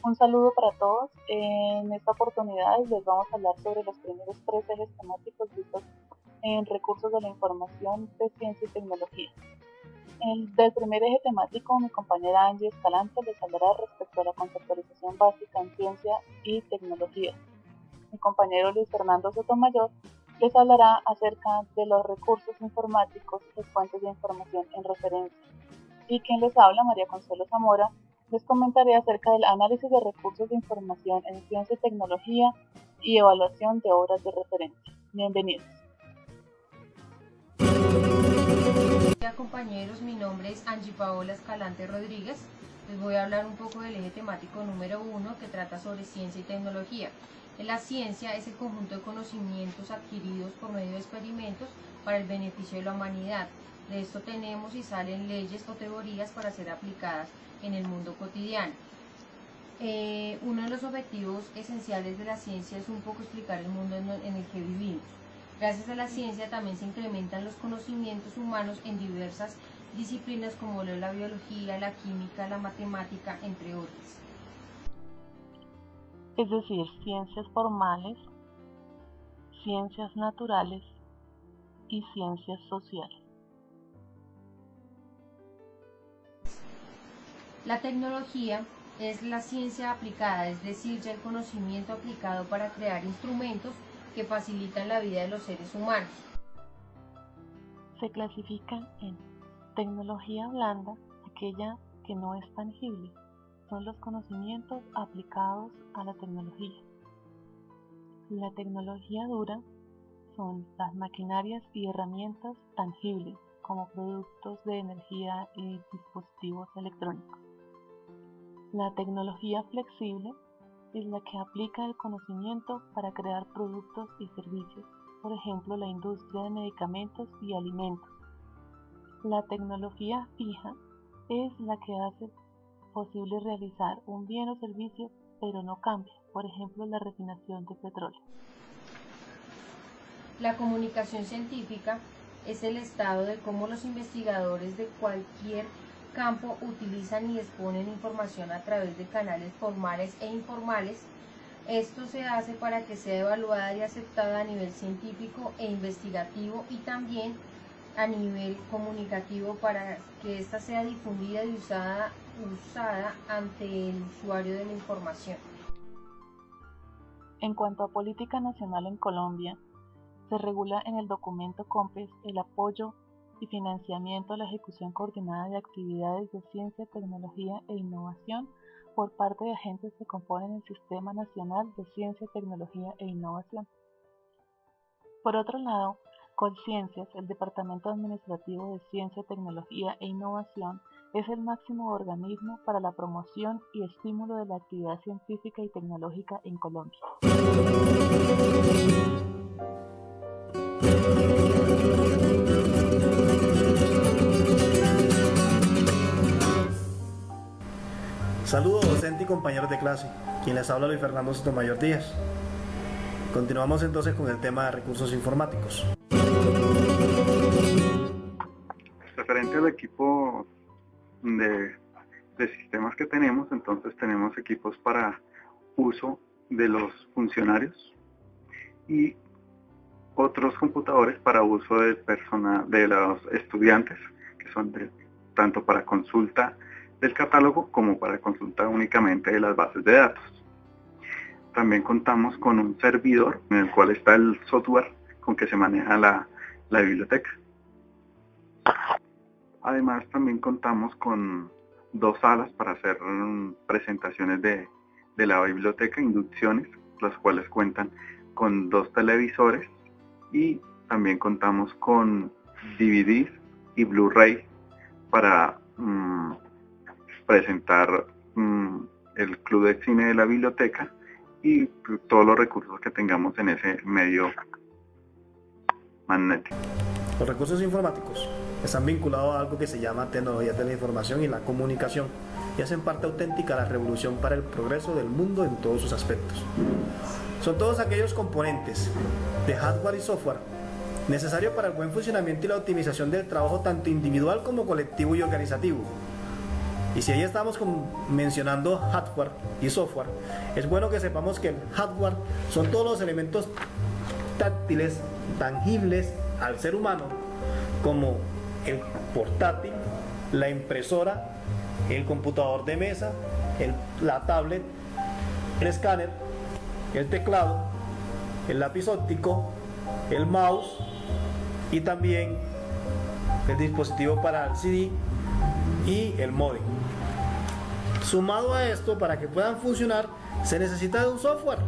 Un saludo para todos. En esta oportunidad les vamos a hablar sobre los primeros tres ejes temáticos vistos en recursos de la información de ciencia y tecnología. Del primer eje temático, mi compañera Angie Escalante les hablará respecto a la conceptualización básica en ciencia y tecnología. Mi compañero Luis Fernando Sotomayor les hablará acerca de los recursos informáticos y fuentes de información en referencia. Y quien les habla, María Consuelo Zamora, les comentaré acerca del análisis de recursos de información en ciencia y tecnología y evaluación de obras de referencia. Bienvenidos. Hola compañeros, mi nombre es Angie Paola Escalante Rodríguez. Les voy a hablar un poco del eje temático número 1 que trata sobre ciencia y tecnología. La ciencia es el conjunto de conocimientos adquiridos por medio de experimentos para el beneficio de la humanidad. De esto tenemos y salen leyes o teorías para ser aplicadas en el mundo cotidiano. Uno de los objetivos esenciales de la ciencia es un poco explicar el mundo en el que vivimos. Gracias a la ciencia también se incrementan los conocimientos humanos en diversas disciplinas como la biología, la química, la matemática, entre otras. Es decir, ciencias formales, ciencias naturales y ciencias sociales. La tecnología es la ciencia aplicada, es decir, ya el conocimiento aplicado para crear instrumentos que facilitan la vida de los seres humanos. Se clasifican en tecnología blanda, aquella que no es tangible, son los conocimientos aplicados a la tecnología. La tecnología dura son las maquinarias y herramientas tangibles, como productos de energía y dispositivos electrónicos. La tecnología flexible es la que aplica el conocimiento para crear productos y servicios, por ejemplo la industria de medicamentos y alimentos. La tecnología fija es la que hace posible realizar un bien o servicio, pero no cambia, por ejemplo la refinación de petróleo. La comunicación científica es el estado de cómo los investigadores de cualquier campo utilizan y exponen información a través de canales formales e informales. Esto se hace para que sea evaluada y aceptada a nivel científico e investigativo y también a nivel comunicativo para que ésta sea difundida y usada ante el usuario de la información. En cuanto a política nacional en Colombia, se regula en el documento COMPES el apoyo y financiamiento a la ejecución coordinada de actividades de ciencia, tecnología e innovación por parte de agentes que componen el Sistema Nacional de Ciencia, Tecnología e Innovación. Por otro lado, Colciencias, el Departamento Administrativo de Ciencia, Tecnología e Innovación, es el máximo organismo para la promoción y estímulo de la actividad científica y tecnológica en Colombia. Saludos docente y compañeros de clase, quien les habla Luis Fernando Sotomayor Díaz. Continuamos entonces con el tema de recursos informáticos. Referente al equipo de sistemas que tenemos, entonces tenemos equipos para uso de los funcionarios y otros computadores para uso del personal, de los estudiantes, que son tanto para consulta del catálogo como para consulta únicamente de las bases de datos. También contamos con un servidor en el cual está el software con que se maneja la biblioteca. Además también contamos con dos salas para hacer presentaciones de la biblioteca, inducciones, las cuales cuentan con dos televisores y también contamos con DVDs y Blu-ray para presentar el club de cine de la biblioteca y todos los recursos que tengamos en ese medio magnético. Los recursos informáticos están vinculados a algo que se llama tecnologías de la información y la comunicación y hacen parte auténtica de la revolución para el progreso del mundo en todos sus aspectos. Son todos aquellos componentes de hardware y software necesarios para el buen funcionamiento y la optimización del trabajo tanto individual como colectivo y organizativo, Y si ahí estamos mencionando hardware y software, es bueno que sepamos que el hardware son todos los elementos táctiles, tangibles al ser humano, como el portátil, la impresora, el computador de mesa, la tablet, el escáner, el teclado, el lápiz óptico, el mouse y también el dispositivo para el CD y el módem. Sumado a esto, para que puedan funcionar, se necesita de un software,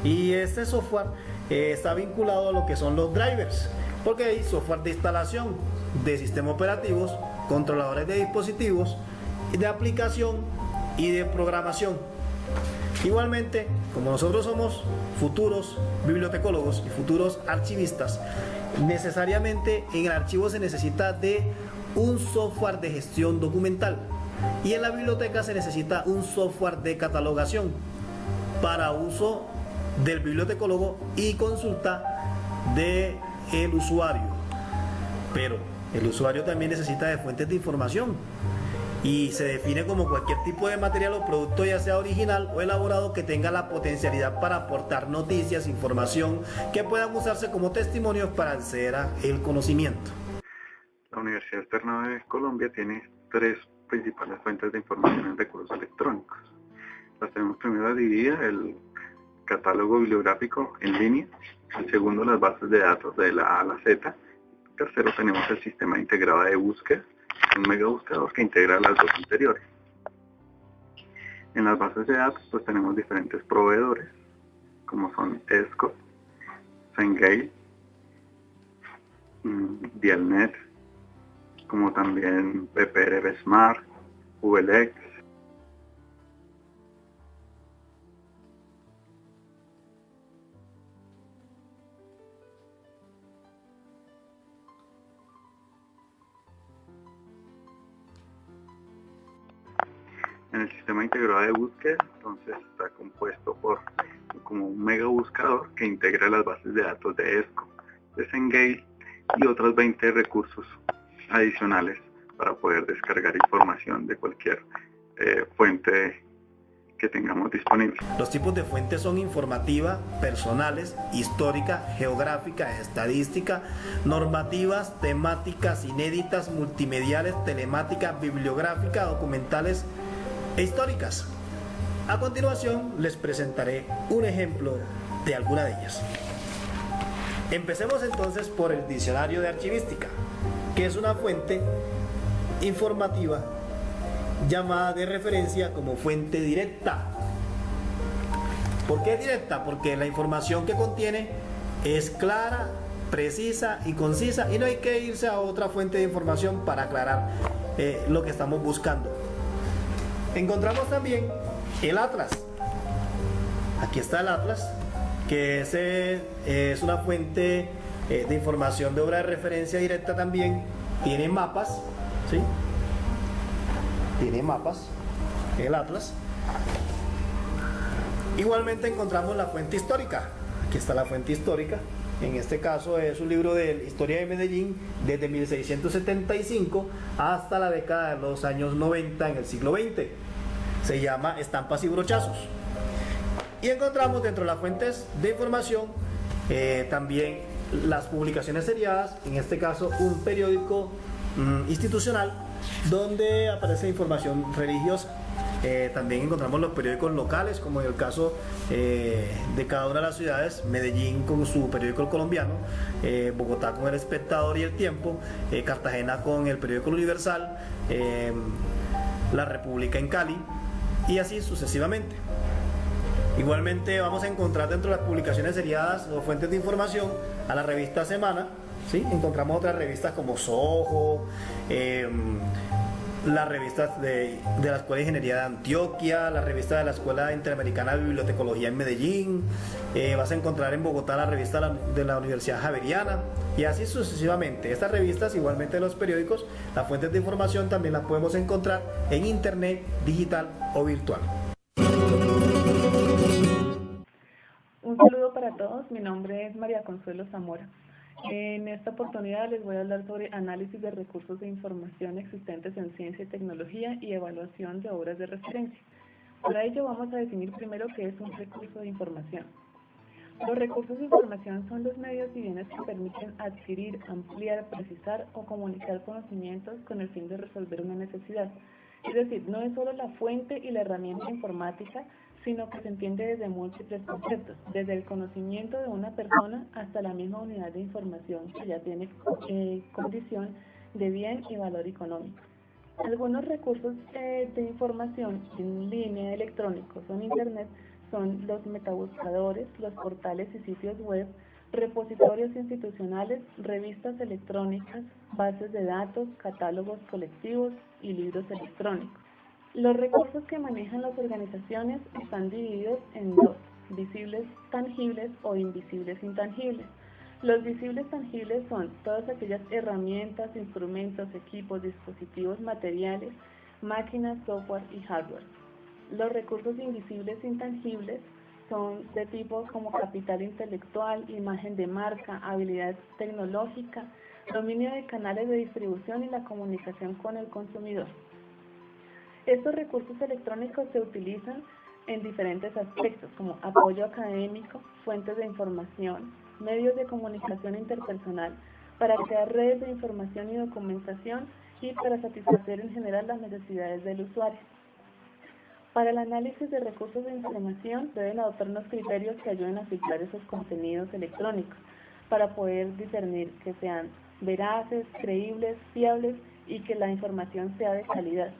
y este software está vinculado a lo que son los drivers, porque hay software de instalación de sistemas operativos, controladores de dispositivos, de aplicación y de programación. Igualmente, como nosotros somos futuros bibliotecólogos y futuros archivistas, necesariamente en el archivo se necesita de un software de gestión documental, y en la biblioteca se necesita un software de catalogación para uso del bibliotecólogo y consulta del usuario. Pero el usuario también necesita de fuentes de información, y se define como cualquier tipo de material o producto, ya sea original o elaborado, que tenga la potencialidad para aportar noticias, información que puedan usarse como testimonios para acceder al conocimiento. La Universidad Externa de Colombia tiene tres principales fuentes de información en recursos electrónicos. Las tenemos primero divididas: el catálogo bibliográfico en línea, el segundo las bases de datos de la A a la Z, el tercero tenemos el sistema integrado de búsqueda, un mega buscador que integra las dos anteriores. En las bases de datos pues tenemos diferentes proveedores, como son ESCO, Cengage, Dialnet, como también PPRB Smart, VLX. En el sistema integrado de búsqueda, entonces está compuesto por como un mega buscador que integra las bases de datos de ESCO, de Cengage y otros 20 recursos adicionales para poder descargar información de cualquier fuente que tengamos disponible. Los tipos de fuentes son informativa, personales, histórica, geográfica, estadística, normativas, temáticas, inéditas, multimediales, telemáticas, bibliográficas, documentales e históricas. A continuación les presentaré un ejemplo de alguna de ellas. Empecemos entonces por el diccionario de archivística, que es una fuente informativa llamada de referencia como fuente directa. ¿Por qué directa? Porque la información que contiene es clara, precisa y concisa, y no hay que irse a otra fuente de información para aclarar lo que estamos buscando. Encontramos también el Atlas. Aquí está el Atlas, que es una fuente de información de obra de referencia directa también. Tiene mapas, ¿sí? Tiene mapas, el Atlas. Igualmente encontramos la fuente histórica. Aquí está la fuente histórica. En este caso es un libro de historia de Medellín desde 1675 hasta la década de los años 90 en el siglo XX. Se llama Estampas y Brochazos. Y encontramos dentro de las fuentes de información también las publicaciones seriadas, en este caso un periódico institucional donde aparece información religiosa. También encontramos los periódicos locales, como en el caso de cada una de las ciudades: Medellín con su periódico El Colombiano, Bogotá con El Espectador y El Tiempo, Cartagena con el periódico El Universal, La República en Cali, y así sucesivamente. Igualmente vamos a encontrar dentro de las publicaciones seriadas o fuentes de información a la revista Semana, ¿sí? Encontramos otras revistas como Soho, las revistas de la Escuela de Ingeniería de Antioquia, la revista de la Escuela Interamericana de Bibliotecología en Medellín, vas a encontrar en Bogotá la revista de la Universidad Javeriana, y así sucesivamente. Estas revistas, igualmente los periódicos, las fuentes de información también las podemos encontrar en internet, digital o virtual. Un saludo para todos, mi nombre es María Consuelo Zamora. En esta oportunidad les voy a hablar sobre análisis de recursos de información existentes en ciencia y tecnología y evaluación de obras de referencia. Para ello vamos a definir primero qué es un recurso de información. Los recursos de información son los medios y bienes que permiten adquirir, ampliar, precisar o comunicar conocimientos con el fin de resolver una necesidad. Es decir, no es solo la fuente y la herramienta informática, sino que se entiende desde múltiples conceptos, desde el conocimiento de una persona hasta la misma unidad de información que ya tiene condición de bien y valor económico. Algunos recursos de información en línea electrónicos o en Internet son los metabuscadores, los portales y sitios web, repositorios institucionales, revistas electrónicas, bases de datos, catálogos colectivos y libros electrónicos. Los recursos que manejan las organizaciones están divididos en dos: visibles tangibles o invisibles intangibles. Los visibles tangibles son todas aquellas herramientas, instrumentos, equipos, dispositivos, materiales, máquinas, software y hardware. Los recursos invisibles intangibles son de tipos como capital intelectual, imagen de marca, habilidad tecnológica, dominio de canales de distribución y la comunicación con el consumidor. Estos recursos electrónicos se utilizan en diferentes aspectos como apoyo académico, fuentes de información, medios de comunicación interpersonal, para crear redes de información y documentación y para satisfacer en general las necesidades del usuario. Para el análisis de recursos de información deben adoptar unos criterios que ayuden a filtrar esos contenidos electrónicos para poder discernir que sean veraces, creíbles, fiables y que la información sea de calidad.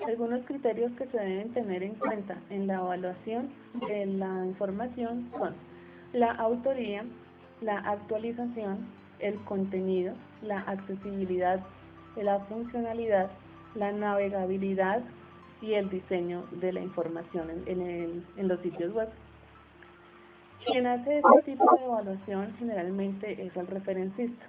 Algunos criterios que se deben tener en cuenta en la evaluación de la información son la autoría, la actualización, el contenido, la accesibilidad, la funcionalidad, la navegabilidad y el diseño de la información en los sitios web. Quien hace este tipo de evaluación generalmente es el referencista.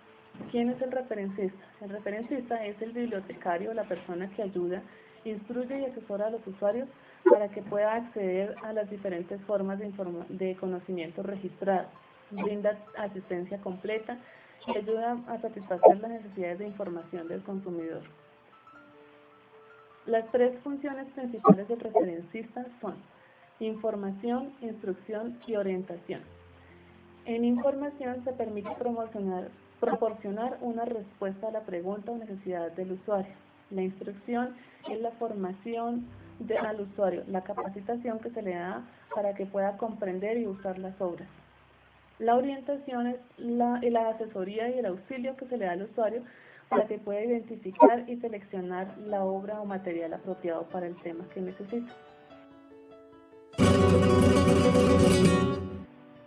¿Quién es el referencista? El referencista es el bibliotecario, la persona que ayuda, instruye y asesora a los usuarios para que pueda acceder a las diferentes formas de conocimiento registradas, brinda asistencia completa y ayuda a satisfacer las necesidades de información del consumidor. Las tres funciones principales del referencista son información, instrucción y orientación. En información se permite proporcionar una respuesta a la pregunta o necesidad del usuario. La instrucción es la formación al usuario, la capacitación que se le da para que pueda comprender y usar las obras. La orientación es la asesoría y el auxilio que se le da al usuario para que pueda identificar y seleccionar la obra o material apropiado para el tema que necesita.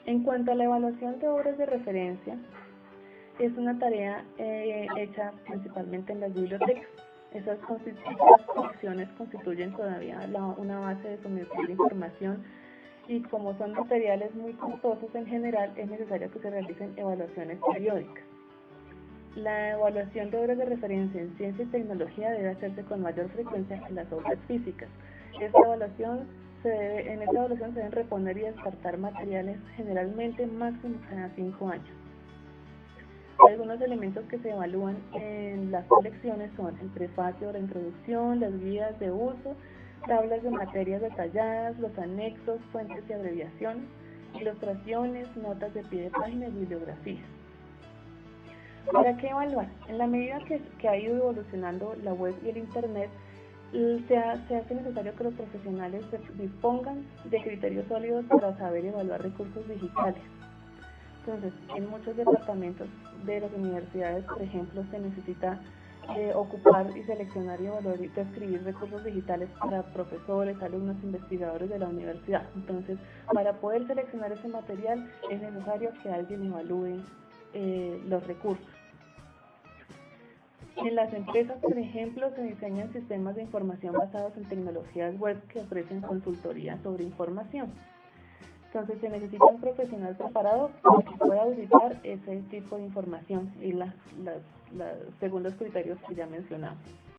En cuanto a la evaluación de obras de referencia, es una tarea hecha principalmente en las bibliotecas. Esas colecciones constituyen todavía una base de suministro de información y como son materiales muy costosos en general, es necesario que se realicen evaluaciones periódicas. La evaluación de obras de referencia en ciencia y tecnología debe hacerse con mayor frecuencia que las obras físicas. En esta evaluación se deben reponer y descartar materiales generalmente máximo cada 5 años. Algunos elementos que se evalúan en las colecciones son el prefacio, la introducción, las guías de uso, tablas de materias detalladas, los anexos, fuentes y abreviaciones, ilustraciones, notas de pie de página y bibliografías. ¿Para qué evaluar? En la medida que ha ido evolucionando la web y el Internet, se hace necesario que los profesionales dispongan de criterios sólidos para saber evaluar recursos digitales. Entonces, en muchos departamentos de las universidades, por ejemplo, se necesita ocupar y seleccionar y evaluar y describir recursos digitales para profesores, alumnos, investigadores de la universidad. Entonces, para poder seleccionar ese material es necesario que alguien evalúe los recursos. En las empresas, por ejemplo, se diseñan sistemas de información basados en tecnologías web que ofrecen consultoría sobre información. Entonces se necesita un profesional preparado para que pueda auditar ese tipo de información y según los criterios que ya mencionamos.